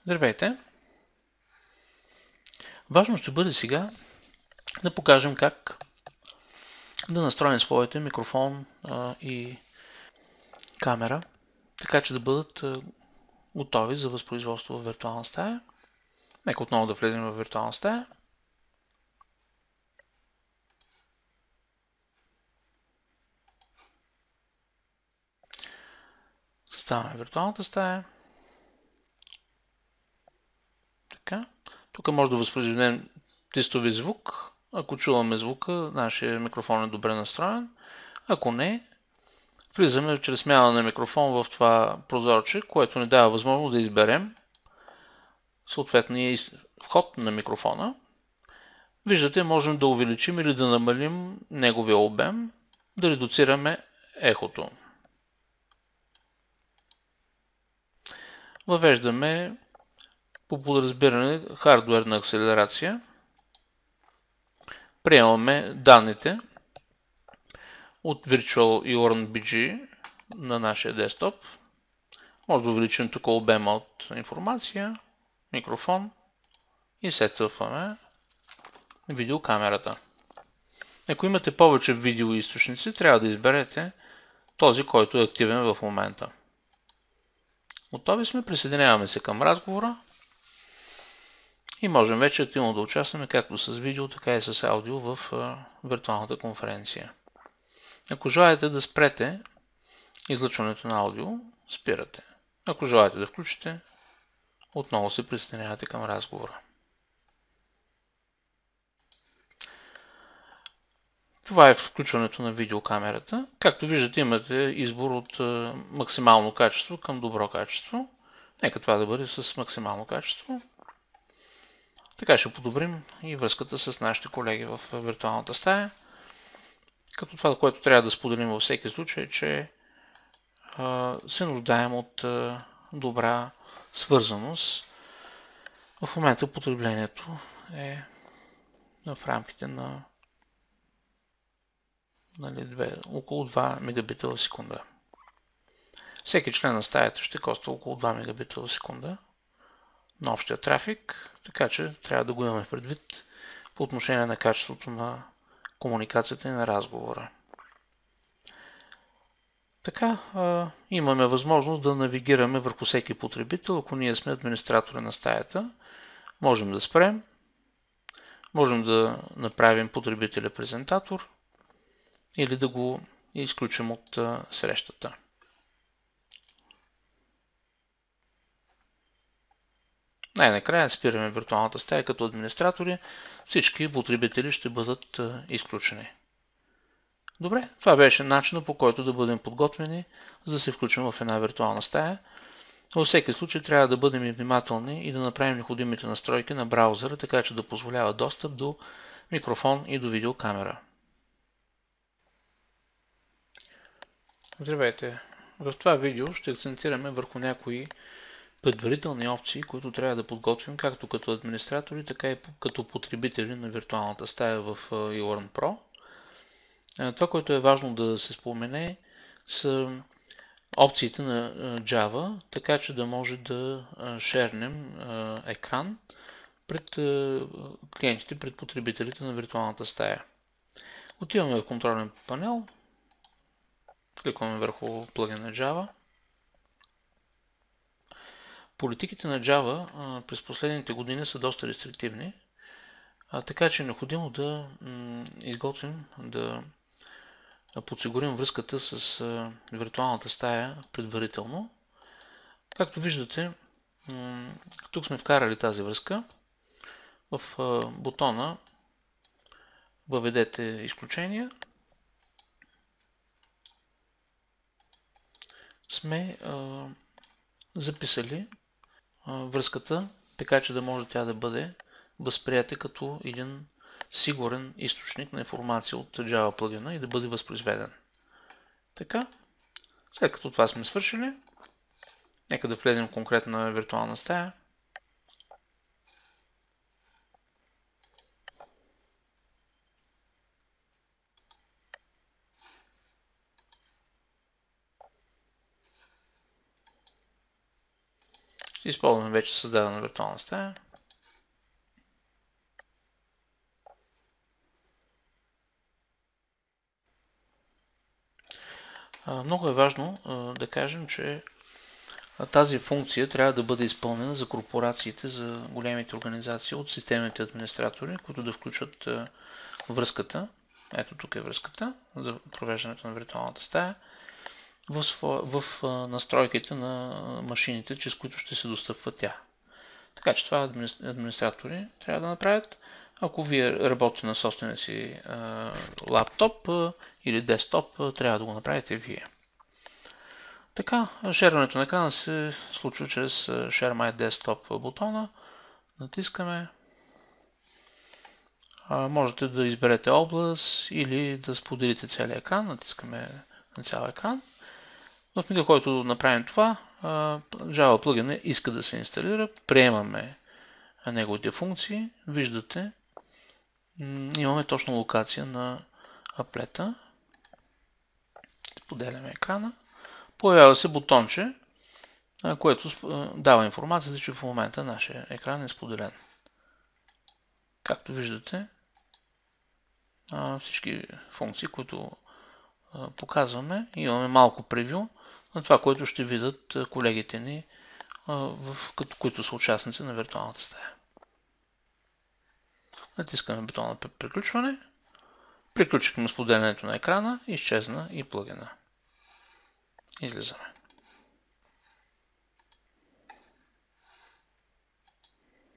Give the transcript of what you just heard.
Здравейте! Важно ще бъде сега да покажем как да настроим своите микрофон и камера, така че да бъдат готови за възпроизводство в виртуална стая. Нека отново да влезем в виртуална стая. Съставяме виртуалната стая. Така. Тук може да възпроизведем тестови звук. Ако чуваме звука, нашия микрофон е добре настроен. Ако не, влизаме чрез смяна на микрофон в това прозорче, което ни дава възможност да изберем съответния вход на микрофона. Виждате, можем да увеличим или да намалим неговия обем, да редуцираме ехото. Въвеждаме по подразбиране хардуерна акселерация. Приемаме данните от Virtual eLearn BG на нашия десктоп. Може да увеличим тук обема от информация, микрофон и сетъпваме видеокамерата. Ако имате повече видеоизточници, трябва да изберете този, който е активен в момента. Готови сме, присъединяваме се към разговора и можем вече активно да участваме както с видео, така и с аудио в виртуалната конференция. Ако желаете да спрете излъчването на аудио, спирате. Ако желаете да включите, отново се присъединявате към разговора. Това е включването на видеокамерата. Както виждате, имате избор от максимално качество към добро качество. Нека това да бъде с максимално качество. Така ще подобрим и връзката с нашите колеги в виртуалната стая. Като това, което трябва да споделим във всеки случай, е, че се нуждаем от добра свързаност. В момента потреблението е в рамките на около 2 мегабита в секунда. Всеки член на стаята ще коства около 2 мегабита в секунда на общия трафик, така че трябва да го имаме предвид по отношение на качеството на комуникацията и на разговора. Така, имаме възможност да навигираме върху всеки потребител. Ако ние сме администратори на стаята, можем да спрем, можем да направим потребителя презентатор или да го изключим от срещата. Най-накрая спираме виртуалната стая като администратори. Всички потребители ще бъдат изключени. Добре, това беше начинът, по който да бъдем подготвени, за да се включим в една виртуална стая. Във всеки случай трябва да бъдем и внимателни и да направим необходимите настройки на браузъра, така че да позволява достъп до микрофон и до видеокамера. Здравейте! В това видео ще акцентираме върху някои предварителни опции, които трябва да подготвим както като администратори, така и като потребители на виртуалната стая в eLearn Pro. Това, което е важно да се спомене, са опциите на Java, така че да може да шернем екран пред клиентите, пред потребителите на виртуалната стая. Отиваме в контролен панел, кликваме върху плагина Java. Политиките на Java през последните години са доста рестриктивни, така че е необходимо да изготвим, да подсигурим връзката с виртуалната стая предварително. Както виждате, тук сме вкарали тази връзка. В бутона въведете изключения. Сме записали връзката, така че да може тя да бъде възприята като един сигурен източник на информация от Java плагина и да бъде възпроизведен. Така, след като това сме свършили, нека да влезем в конкретна виртуална стая. Ще използваме вече създадена виртуална стая. Много е важно да кажем, че тази функция трябва да бъде изпълнена за корпорациите, за големите организации от системните администратори, които да включват връзката. Ето тук е връзката за провеждането на виртуалната стая в настройките на машините, чрез които ще се достъпва тя. Така че това администратори трябва да направят. Ако вие работите на собствения си лаптоп или десктоп, трябва да го направите вие. Така, шерването на екрана се случва чрез Share My Desktop бутона. Натискаме. Можете да изберете област или да споделите целия екран. Натискаме на цял екран. В мига, който направим това, Java плагина иска да се инсталира. Приемаме неговите функции. Виждате, имаме точна локация на аплета. Споделяме екрана. Появява се бутонче, което дава информацията, че в момента нашия екран е споделен. Както виждате, всички функции, които показваме, имаме малко превю на това, което ще видят колегите ни, които са участници на виртуалната стая. Натискаме бутона на приключване. Приключихме споделянето на екрана, изчезна и плагина. Излизаме.